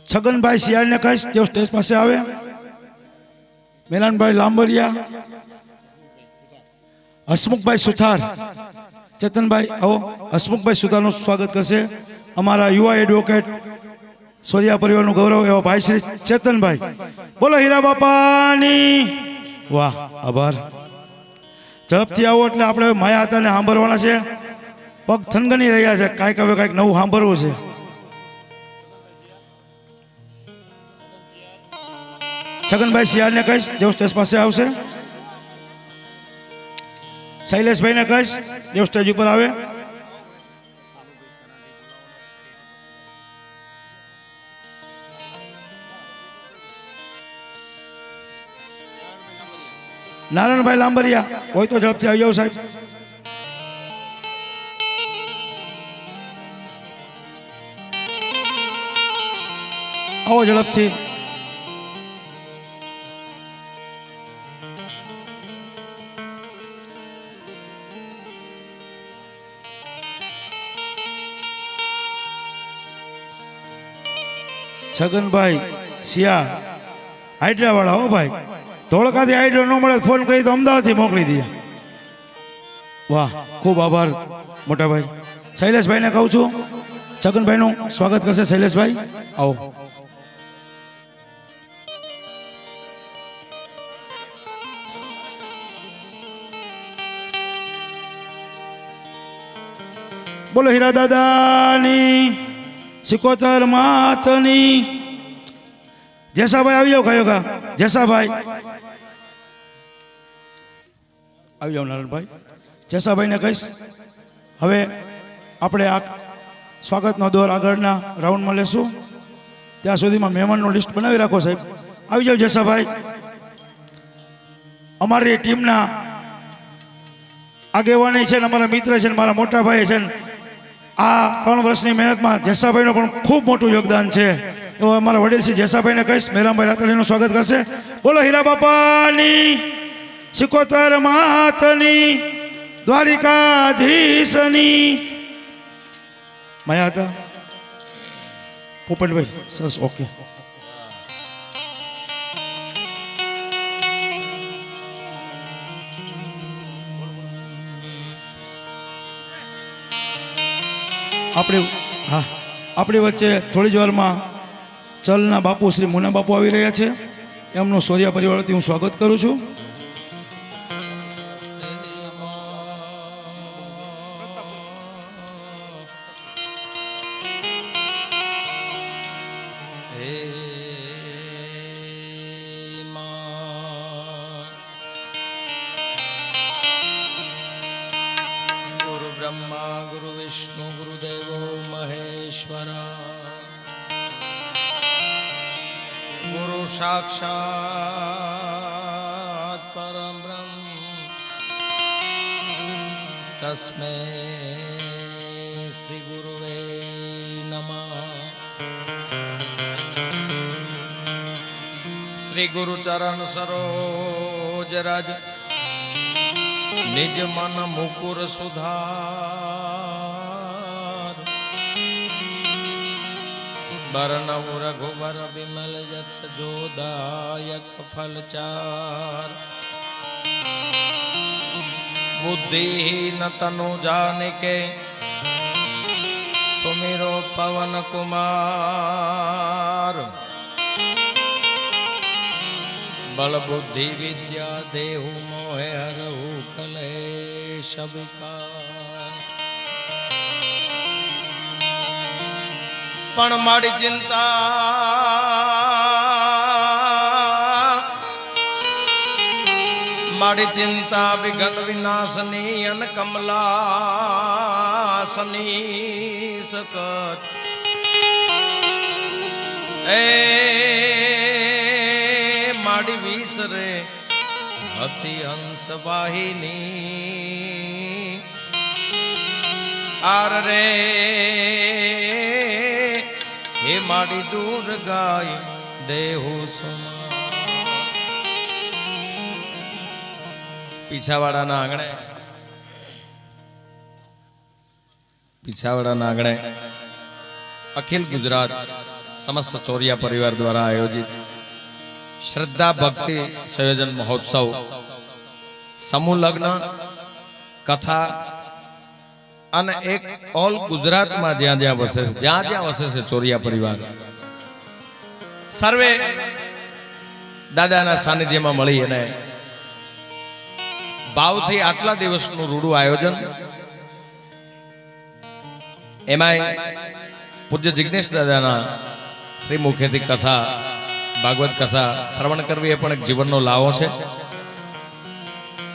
છગનભાઈ શિયાળને કહીશ તેઓ સ્ટેજ પાસે આવે. મેલાનભાઈ લાંબરિયા, હસમુખભાઈ સુથાર, ચેતનભાઈ આવો. હસમુખભાઈ સુથારનું સ્વાગત કરશે અમારા યુવા એડવોકેટ સોરિયા પરિવારનું ગૌરવ એવા ભાઈ શ્રી ચેતનભાઈ. બોલો હીરા બાપાની. વાહ, આભાર. ઝડપથી આવો એટલે આપણે માયા હતા ને સાંભળવાના છે. પગ થનગની રહ્યા છે, કાંઈક હવે કાંઈક નવું સાંભળવું છે. છગનભાઈ શિયાળને કહીશ દેવ સ્ટેજ પાસે આવશે. શૈલેષભાઈને કહીશ દેવ સ્ટેજ ઉપર આવે. નારાયણભાઈ લાંબરિયા હોય તો ઝડપથી આવી જાવ સાહેબ. આવો ઝડપથી. છગનભાઈ શિયા હાઇડ્રા વાળા હો ભાઈ. ધોળકાથી હાઇડ્રો ન મળે ફોન કરી તો અમદાવાદથી મોકલી દઈએ. વાહ, ખૂબ આભાર મોટા ભાઈ. શૈલેષભાઈને કહું છું છગનભાઈનું સ્વાગત કરશે. શૈલેષભાઈ આવો. બોલો હીરા દાદાની, સિકોતર માતની. જેસાભાઈ આવી જાઓ. કયો કા જેસાભાઈ આવી જાઓ. નારાયણભાઈ જેસાભાઈને કહીશ. હવે આપણે આ સ્વાગતનો દોર આગળના રાઉન્ડમાં લેશું. ત્યાં સુધીમાં મહેમાનનું લિસ્ટ બનાવી રાખો સાહેબ. આવી જાઓ જેસાભાઈ. અમારી ટીમના આગેવાની છે ને અમારા મિત્ર છે ને મારા મોટા ભાઈ છે ને આ 3 વર્ષની મહેનતમાં જેસાભાઈનું પણ ખૂબ મોટું યોગદાન છે. એવો અમારા વડીલ શ્રી જેસાભાઈને કહીશ મેરામભાઈ રાતડીનું સ્વાગત કરશે. બોલો હીરા બાપાની, સિકોતર માતની, દ્વારિકાધીશની. માયા હતા પોપટભાઈ. સરસ, ઓકે. આપણી વચ્ચે થોડી જ વારમાં ચલના બાપુ શ્રી મુના બાપુ આવી રહ્યા છે. એમનું સોરિયા પરિવારથી હું સ્વાગત કરું છું. साक्षात् परम ब्रह्म तस्मै श्री गुरुवे नमः। श्री गुरु चरण सरोज रज निज मन मुकुर सुधार बरनव रघुबर विमल जस जोदायक फलचार बुद्धिहीन तनु जानिके सुमिरो पवन कुमार बल बुद्धि विद्या देहु मोहे हरहु कलेश विकार। पण मारी चिंता मारी चिंता विघन विनाशनी अन कमलासनी सकत ए मारी विसरे अति हंस वाहिनी आर रे हे मारी दूर गाय देहु सुना। पीछावाड़ा ना आंगणे પીછાવાડાના આંગણે અખિલ ગુજરાત સમસ્ત ચોરિયા પરિવાર દ્વારા આયોજિત શ્રદ્ધા ભક્તિ સંયોજન મહોત્સવ સમૂહ લગ્ન કથા અને એક ઓલ ગુજરાતમાં જ્યાં જ્યાં વસે છે જ્યાં વસે છે ચોરિયા પરિવાર સર્વે દાદાના સાનિધ્યમાં મળી અને ભાવથી આટલા દિવસનું રૂડું આયોજન, એમાંય પૂજ્ય જિગ્નેશ દાદાના શ્રી મુખેથી કથા, ભાગવત કથા શ્રવણ કરવી એ પણ એક જીવનનો લાવો છે.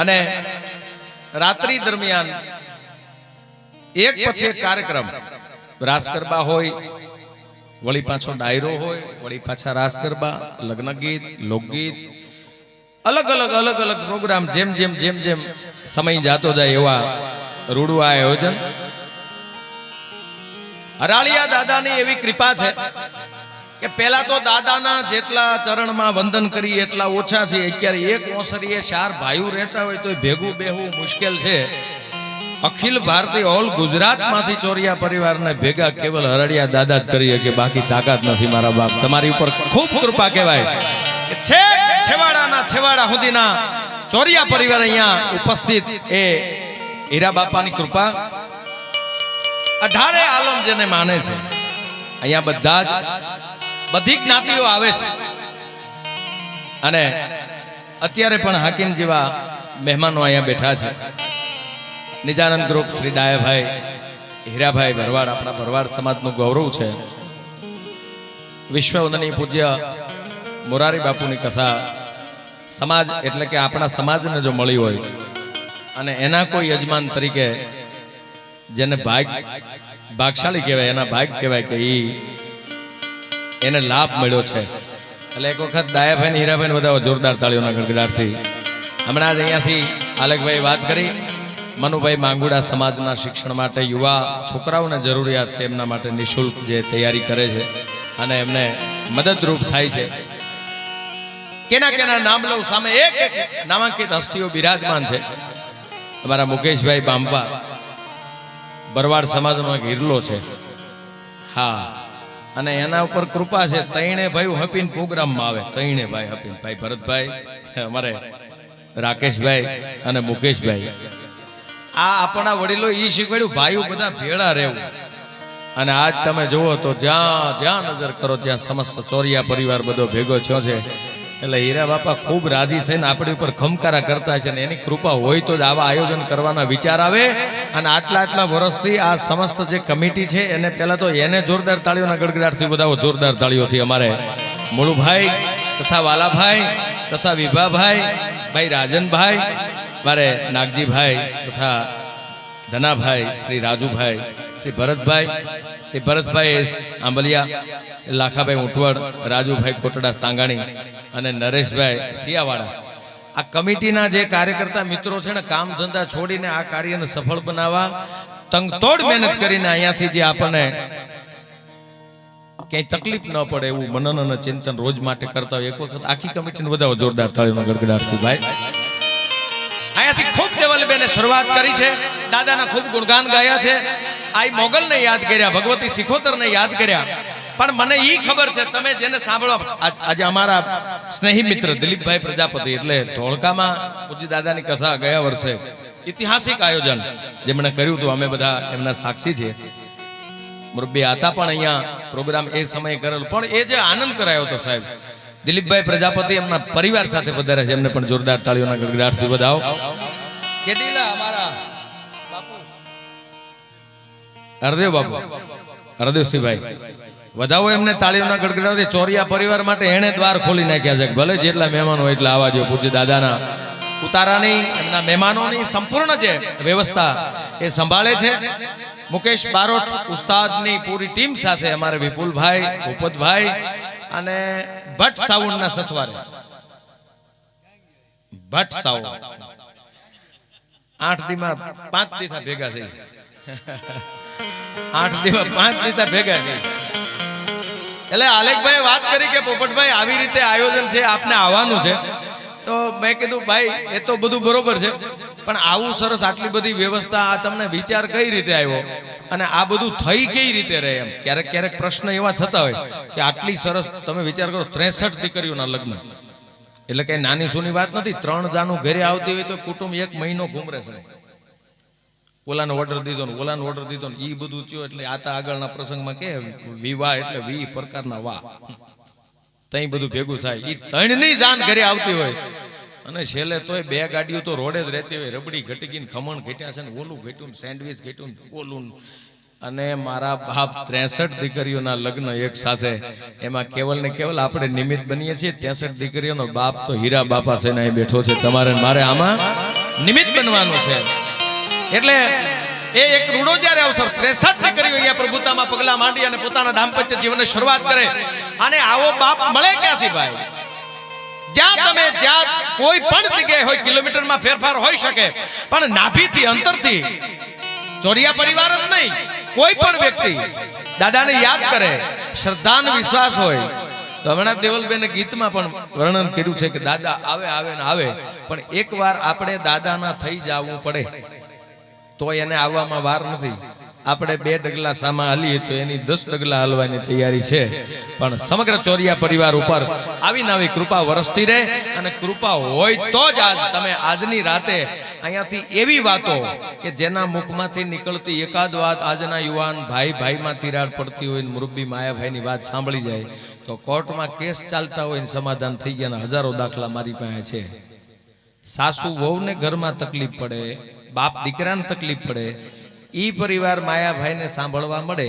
અને રાત્રિ દરમિયાન એક પછી એક કાર્યક્રમ, રાસ ગરબા હોય, વળી પાછો ડાયરો હોય, વળી પાછા રાસ ગરબા, લગ્ન ગીત, લોકગીત, અલગ અલગ પ્રોગ્રામ, જેમ જેમ સમય જાતો જાય એવા રૂડું આયોજન. હરાળિયા દાદાની એવી કૃપા છે કે પેલા તો દાદાના જેટલા ચરણમાં વંદન કરી એટલા ઓછા છે. અત્યારે એક ઓસરીએ 4 ભાઈઓ રહેતા હોય તો ભેગું બેહવું મુશ્કેલ છે. અખિલ ભારતીય ઓલ ગુજરાતમાંથી ચોરિયા પરિવારને ભેગા કેવલ હરાળિયા દાદા જ કરી શકે, બાકી તાકાત નથી. મારા બાપ, તમારી ઉપર ખૂબ કૃપા કહેવાય કે છેવાડાના છેવાડા સુધીના ચોરિયા પરિવાર અહીંયા ઉપસ્થિત, એ હીરા બાપાની કૃપા. 18 આલમ જેને માને છે અહીંયા બધા જ બધી જ્ઞાતિઓ આવે છે. અને અત્યારે પણ હાકીમ જેવા મહેમાનો અહીંયા બેઠા છે. નિજાનંદ ગ્રુપ શ્રી ડાયાભાઈ, હીરાભાઈ ભરવાડ, આપણા ભરવાડ સમાજનું ગૌરવ છે. વિશ્વવંદનીય પૂજ્ય મોરારી બાપુની કથા, સમાજ એટલે કે આપણા સમાજને જો મળી હોય અને એના કોઈ યજમાન તરીકે જેને ભાગશાળી કહેવાય, એના ભાગ કહેવાય કે એને લાભ મળ્યો છે. એટલે એક વખત ડાયાભાઈ ને હીરાભાઈ બધા જોરદાર તાળીઓના ગડગડાટથી. હમણાં જ અહીંયાથી આલેખભાઈ વાત કરી, મનુભાઈ માંગુડા સમાજના શિક્ષણ માટે યુવા છોકરાઓને જરૂરિયાત છે એમના માટે નિઃશુલ્ક જે તૈયારી કરે છે અને એમને મદદરૂપ થાય છે. કેના નામ લઉં, સામે એક નામાંકિત હસ્તીઓ બિરાજમાન છે. અમારા મુકેશભાઈ બાંબા, ભરવાડ સમાજનો એક હિરલો છે. હા, અને એના ઉપર કૃપા છે. 3 ભાઈ હપીને પ્રોગ્રામમાં આવે. 3 ભાઈ હપીને, ભાઈ ભરતભાઈ, અમારે રાકેશભાઈ અને મુકેશભાઈ. આ આપણા વડીલો ઈ શીખવાડ્યું, ભાઈઓ બધા ભેળા રહેવું. અને આજ તમે જુઓ તો જ્યાં નજર કરો ત્યાં સમસ્ત ચોરિયા પરિવાર બધો ભેગો થયો છે. એટલે હીરા બાપા ખૂબ રાજી થઈને આપણી ઉપર ખમકારા કરતા છે. અને એની કૃપા હોય તો જ આવા આયોજન કરવાના વિચાર આવે. અને આટલા વર્ષથી આ સમસ્ત જે કમિટી છે એને પહેલા તો એને જોરદાર તાળીઓના ગડગડાટથી બધા જોરદાર તાળીઓથી અમારે મુળુભાઈ તથા વાલાભાઈ તથા વિભાભાઈ, ભાઈ રાજનભાઈ, મારે નાગજીભાઈ તથા ધનાભાઈ, શ્રી રાજુભાઈ, શ્રી ભરતભાઈ આંબલિયા, લાખાભાઈ ઉંટવડ, રાજુભાઈ કોટડા સાંગાણી અને નરેશભાઈ સિયાવાડા. આ કમિટીના જે કાર્યકર્તા મિત્રો છે ને, કામ ધંધા છોડીને આ કાર્યને સફળ બનાવવા તંગતોડ મહેનત કરીને અહીંયાથી જે આપણને ક્યાંય તકલીફ ન પડે એવું મનન અને ચિંતન રોજ માટે કરતા હોય. એક વખત આખી કમિટીને વધાવો જોરદાર તાળીઓના ગડગડાટથી. ભાઈ અહીંયાથી ખૂબ દેવલબેને શરૂઆત કરી છે, દાદાના ખૂબ ગુણગાન ગાયા છે. આઈ મોગલને યાદ કર્યા, ભગવતી સિખોતરને યાદ કર્યા. પણ મને ઈ ખબર છે, તમે જેને સાંભળો, આજે અમારા સ્નેહી મિત્ર દિલીપભાઈ પ્રજાપતિ, એટલે ધોળકામાં પૂજ્ય દાદાની કથા ગયા વર્ષે ઐતિહાસિક આયોજન જેમણે કર્યું હતું, અમે બધા એમના સાક્ષી છીએ. મુરબ્બી આતા પણ અહીંયા પ્રોગ્રામ એ સમયે કરેલો, પણ એ જે આનંદ કરાયો હતો સાહેબ, દિલીપભાઈ પ્રજાપતિ એમના પરિવાર સાથે પધારે છે. એમને પણ જોરદાર તાળીઓના ગડગડાટથી વધાવો. કેદીલા અમારા બાપુ હરદેવ બાપુ, હરદેવસિંહભાઈ, વધાવો એમને તાળીઓના ગડગડાટથી. ચોરિયા પરિવાર માટે એણે દ્વાર ખોલી નાખ્યા છે. ભલે જેટલા મહેમાનો હોય એટલા આવવા જોઈએ. પૂજ્ય દાદાના ઉતારાની, એમના મહેમાનોની સંપૂર્ણ જે વ્યવસ્થા એ સંભાળે છે મુકેશ બારોટ ઉસ્તાદની પૂરી ટીમ સાથે. અમારે વિપુલભાઈ, ભૂપતભાઈ અને ભટ્ટ સાઉન્ડના સથવારે, ભટ્ટ સાઉન્ડ 8 દીમાં 5 દીથા ભેગા થઈ. 8 દીમાં 5 દીથા ભેગા થઈ. એટલે આલેખભાઈ વાત કરી કે પોપટભાઈ આવી રીતે આયોજન છે, આપને આવવાનું છે. તો મેં કીધું ભાઈ એ તો બધું બરોબર છે, પણ આવું સરસ આટલી બધી વ્યવસ્થા આ તમને વિચાર કઈ રીતે આવ્યો અને આ બધું થઈ કઈ રીતે રહે એમ ક્યારેક ક્યારેક પ્રશ્ન એવા થતા હોય કે આટલી સરસ તમે વિચાર કરો 63 દીકરીઓના લગ્ન એટલે કઈ નાની સૂની વાત નથી 3 જાનું ઘરે આવતી હોય તો કુટુંબ 1 મહિનો ઘૂમરે છે ઓલાનો ઓર્ડર દીધો ને ઓલાનો ઓર્ડર દીધો ને એ બધું થયું એટલે આતા આગળના પ્રસંગમાં કે વિવાહ એટલે 20 પ્રકારના વાહ તઈ બધું ભેગું થાય એ 3ની જાન ઘરે આવતી હોય અને છેલ્લે તોય 2 ગાડીઓ તો રોડે જ રહેતી હોય રબડી ઘટીકીને ખમણ ઘટ્યા છે ને ઓલું ઘટ્યું સેન્ડવિચ ઘટ્યું ઓલું અને મારા બાપ 63 દીકરીઓના લગ્ન એક સાથે એમાં કેવલ ને કેવલ આપણે નિમિત્ત બનીએ છીએ 63 દીકરીઓનો બાપ તો હીરા બાપા છે ને અહીં બેઠો છે તમારે મારે આમાં નિમિત્ત બનવાનું છે એટલે એ એક રૂડો જ્યારે અવસર 63 દીકરીઓ અહીંયા પ્રભુતામાં પગલા માંડી અને પોતાના દાંપત્ય જીવનની શરૂઆત કરે અને આવો બાપ મળે ક્યાંથી ભાઈ જ્યાં કોઈ પણ જગ્યાએ હોય કિલોમીટરમાં ફેરફાર હોઈ શકે પણ નાભીથી અંતરથી ચોરિયા પરિવાર જ નહીં કોઈ પણ વ્યક્તિ દાદાને યાદ કરે શ્રદ્ધાનો વિશ્વાસ હોય તો હમણાં દેવલબેને ગીતમાં પણ વર્ણન કર્યું છે કે દાદા આવે ને આવે પણ એકવાર આપણે દાદાના થઈ જવું પડે તો એને આવવામાં વાર નથી આપણે 2 ડગલા સામા હાલીએ તો એની 10 ડગલા હાલવાની તૈયારી છે પણ સમગ્ર ચોરિયા પરિવાર ઉપર આવી નવી કૃપા વરસતી રહે અને કૃપા હોય તો જ આજ તમે આજની રાતે અહીંયાથી એવી વાતો કે જેના મુખમાંથી નીકળતી એકાદ વાત આજના યુવાન ભાઈમાં તિરાડ પડતી હોય મુરબ્બી માયાભાઈની વાત સાંભળી જાય તો કોર્ટમાં કેસ ચાલતા હોય ને સમાધાન થઈ ગયા હજારો દાખલા મારી પાસે છે સાસુ વહુને ઘરમાં તકલીફ પડે બાપ દીકરાને તકલીફ પડે ઈ પરિવાર માયાભાઈને સાંભળવા મળે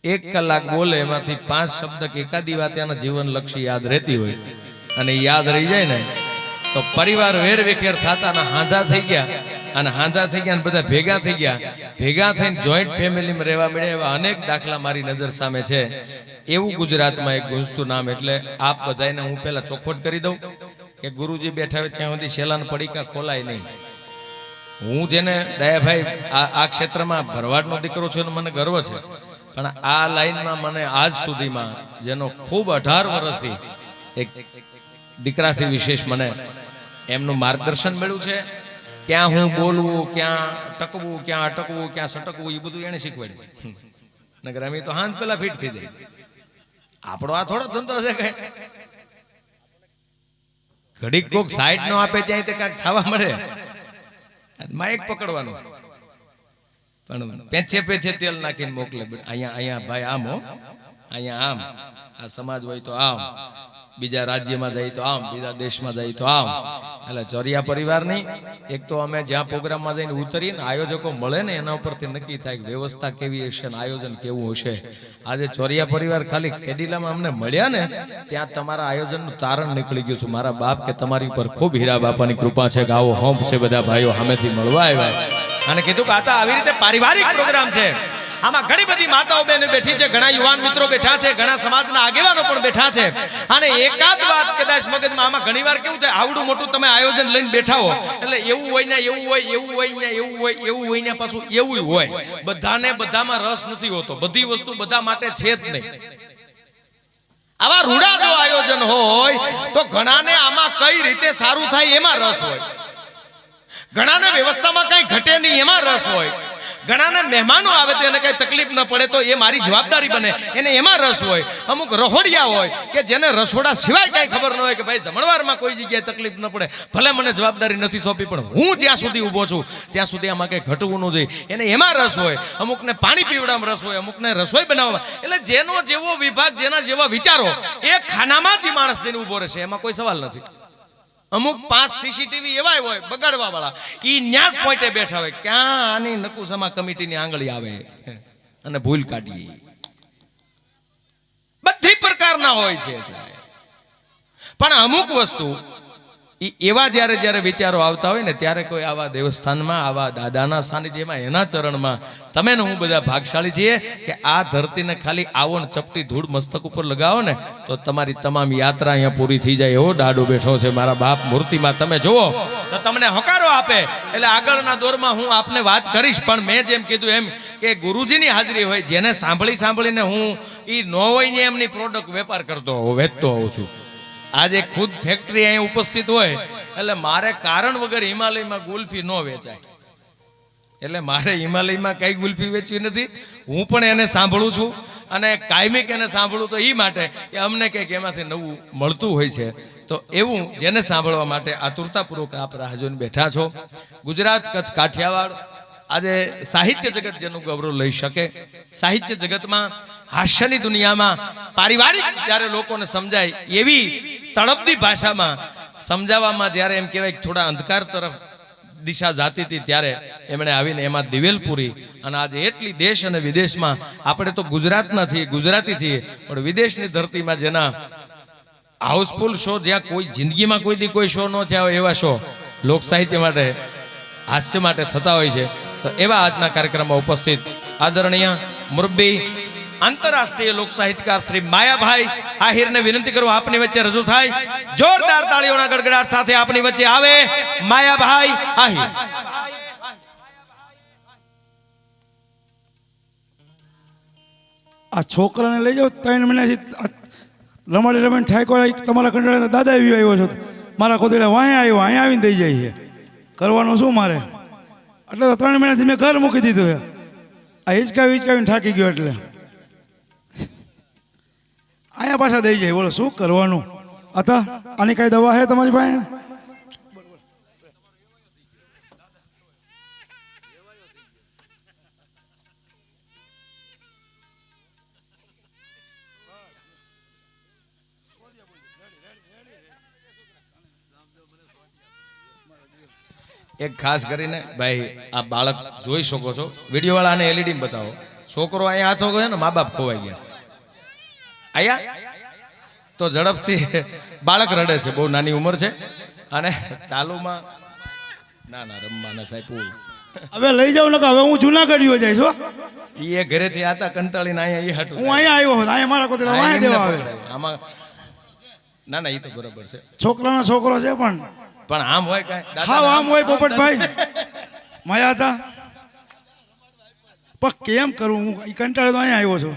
1 કલાક બોલે એમાંથી 5 શબ્દ કે એકાદી વાત એના જીવન લક્ષી યાદ રહેતી હોય અને યાદ રહી જાય ને તો પરિવાર વેર વિખેર થતા અને હાંધા થઈ ગયા અને બધા ભેગા થઈને જોઈન્ટ ફેમિલીમાં રહેવા મળે એવા અનેક દાખલા મારી નજર સામે છે એવું ગુજરાતમાં એક ગુંજતું નામ એટલે આપ બધાને હું પહેલા ચોખવટ કરી દઉં કે ગુરુજી બેઠા હોય ત્યાં સુધી શેલાન પડીકા ખોલાય નહીં હું જેને દયાભાઈ આ ક્ષેત્રમાં ભરવાડનો દીકરો છું મને ગર્વ છે પણ આ લાઈનમાં મને આજ સુધીમાં જેનો ખૂબ 18 વર્ષથી એક દીકરાથી વિશેષ મને એમનું માર્ગદર્શન મળ્યું છે ક્યાં હું બોલવું ક્યાં ટકવું ક્યાં અટકવું ક્યાં સટકવું એ બધું એને શીખવાડ્યું નગર અમે તો હાથ પેલા ફિટ થઈ જાય આપણો આ થોડો ધંધો છે કઈ ઘડીક કોક સાઈડ નો આપે ત્યાં તે કાંઈક થવા મળે માઇક પકડવાનું પણ પેછે તેલ નાખીને મોકલે અહીંયા ભાઈ આમ હો અહીંયા આમ આ સમાજ હોય તો આમ બીજા રાજ્યમાં જાય તો આમ બીજા દેશમાં જાય તો આમ એટલે ચોરિયા પરિવારની એક તો અમે જ્યાં પ્રોગ્રામમાં જઈને ઉતરીએ ને આયોજકો મળે ને એના ઉપરથી નક્કી થાય કે વ્યવસ્થા કેવી હશે ને આયોજન કેવું હશે આજે ચોરિયા પરિવાર ખાલી ખેડીલામાં અમને મળ્યા ને ત્યાં તમારા આયોજનનું તારણ નીકળી ગયું છે મારા બાપ કે તમારી ઉપર ખૂબ હીરા બાપાની કૃપા છે કે આવો હોંપ છે બધા ભાઈઓ સામેથી મળવા આવ્યા અને કીધું કે આ તો આવી રીતે પારિવારિક પ્રોગ્રામ છે આમાં ઘણી બધી માતાઓ બહેનો બેઠી છે ઘણા યુવાન મિત્રો બેઠા છે ઘણા સમાજના આગેવાનો પણ બેઠા છે અને એકાદ વાત કદાચ મગજમાં આમાં ઘણીવાર કેવું થાય આવડું મોટું તમે આયોજન લઈને બેઠા હો એટલે એવું હોય ને એવું હોય ને પાછું એવું હોય બધાને બધામાં રસ નથી હોતો બધી વસ્તુ બધા માટે છે જ નહીં આવા રૂડા જો આયોજન હોય તો ઘણાને આમાં કઈ રીતે સારું થાય એમાં રસ હોય ઘણાને વ્યવસ્થામાં કઈ ઘટે નહીં એમાં રસ હોય ઘણાને મહેમાનો આવે તો એને કઈ તકલીફ ન પડે તો એ મારી જવાબદારી બને એને એમાં રસ હોય અમુક રહોડિયા હોય કે જેને રસોડા સિવાય કઈ ખબર ન હોય કે ભાઈ જમણવારમાં કોઈ જગ્યાએ તકલીફ ન પડે ભલે મને જવાબદારી નથી સોંપી પણ હું જ્યાં સુધી ઊભો છું ત્યાં સુધી આમાં કઈ ઘટવું ન જોઈએ એને એમાં રસ હોય અમુકને પાણી પીવડાવવામાં રસ હોય અમુકને રસોઈ બનાવવામાં એટલે જેનો જેવો વિભાગ જેના જેવા વિચારો એ ખાનામાં જ માણસ જઈને ઊભો રહેશે એમાં કોઈ સવાલ નથી અમુક 5 સીસીટીવી એવા હોય બગાડવા વાળા ઈ ન્યાજ પોઈન્ટે બેઠા હોય ક્યાં આની નકુસમા કમિટીની આંગળી આવે અને ભૂલ કાઢીએ બધી પ્રકારના હોય છે પણ અમુક વસ્તુ એવા જ્યારે વિચારો આવતા હોય ને ત્યારે કોઈ આવા દેવસ્થાનમાં આવા દાદાના સાનિધ્યમાં એના ચરણમાં તમે ને હું બધા ભાગશાળી છીએ કે આ ધરતીને ખાલી આવો ને ચપટી ધૂળ મસ્તક ઉપર લગાવો ને તો તમારી તમામ યાત્રા અહીંયા પૂરી થઈ જાય એવો દાડો બેઠો છે મારા બાપ મૂર્તિમાં તમે જુઓ તો તમને હકારો આપે એટલે આગળના દોરમાં હું આપને વાત કરીશ પણ મેં જેમ કીધું એમ કે ગુરુજીની હાજરી હોય જેને સાંભળીને હું ઈ ન હોય ને એમની પ્રોડક્ટ વેપાર કરતો વેચતો હોઉં છું આજે ખુદ ફેક્ટરી અહીંયા ઉપસ્થિત હોય એટલે મારે કારણ વગર હિમાલયમાં ગુલ્ફી ન વેચાય. એટલે મારે હિમાલયમાં કઈ ગુલ્ફી વેચવી નથી. હું પણ એને સાંભળું છું અને કાયમિક એને સાંભળું તો એ માટે કે અમને કંઈક એમાંથી નવું મળતું હોય છે. તો એવું જેને સાંભળવા માટે આતુરતાપૂર્વક આપ રાહ જોઈને બેઠા છો. ગુજરાત, કચ્છ, કાઠિયાવાડ આજે સાહિત્ય જગત જેનું ગૌરવ લઈ શકે, સાહિત્ય જગતમાં હાસ્યની દુનિયામાં પારિવારિક જ્યારે લોકોને સમજાય એવી તળપદી ભાષામાં સમજાવવામાં જ્યારે એમ કહેવાય થોડા અંધકાર તરફ દિશા જાતી હતી ત્યારે એમણે આવીને એમાં દિવેલ પૂરી. અને આજે એટલી દેશ અને વિદેશમાં આપણે તો ગુજરાતના છીએ, ગુજરાતી છીએ, પણ વિદેશની ધરતીમાં જેના હાઉસફુલ શો, જ્યાં કોઈ જિંદગીમાં કોઈ દી કોઈ શો ન થયા હોય એવા શો લોક સાહિત્ય માટે, હાસ્ય માટે થતા હોય છે. તો એવા આજના કાર્યક્રમમાં ઉપસ્થિત આદરણીય મુરબ્બી આંતરરાષ્ટ્રીય લોક સાહિત્યકાર શ્રી માયાભાઈ આહિરને વિનંતી કરું આપની વચ્ચે રજૂ થાય. જોરદાર તાળીઓના ગડગડાટ સાથે આપની વચ્ચે આવે માયાભાઈ આહિર. આ છોકરાને લઈ જાઓ, 3 મહિનાથી રમાડી રમીને ઠાકોર તમારા કંટાળે દાદા એવી આવ્યો છો, મારા કોતેડા વાંહે આવ્યો, અહીંયા આવીને દઈ જાય છે. કરવાનું શું મારે? એટલે તો 3 મહિનાથી મેં ઘર મૂકી દીધું છે. આ હિચકાવીને થાકી ગયો એટલે અહીંયા પાછા દઈ જાય. બોલો શું કરવાનું? હતા આની કઈ દવા છે તમારી પાસે? એક ખાસ કરીને ભાઈ આ બાળક જોઈ શકો છો, વિડીયો વાળાને એલઈડી બતાવો. છોકરો અહીંયા હાથો ગયો ને, મા બાપ ખોવાઈ ગયા. આયા તો ઝડપથી બાળક રડે છે, બહુ નાની ઉંમર છે અને ચાલુમાં ના રમવાના સાહેબ. હવે લઈ જાવ ને, હવે હું જુનાગઢ જાય છો. એ ઘરેથી આતા કંટાળીને અહીંયા એ હાટું હું અહીંયા આવ્યો હોત, અહીંયા મારા કોતેડા વાંહે દેવા આવે. આમાં ના એ તો બરોબર છે, છોકરાનો છોકરો છે પણ આમ હોય કાંઈ હા આમ હોય પોપટભાઈ. માયા હતા પણ કેમ કરું, હું કંટાળો તો અહીંયા આવ્યો છું.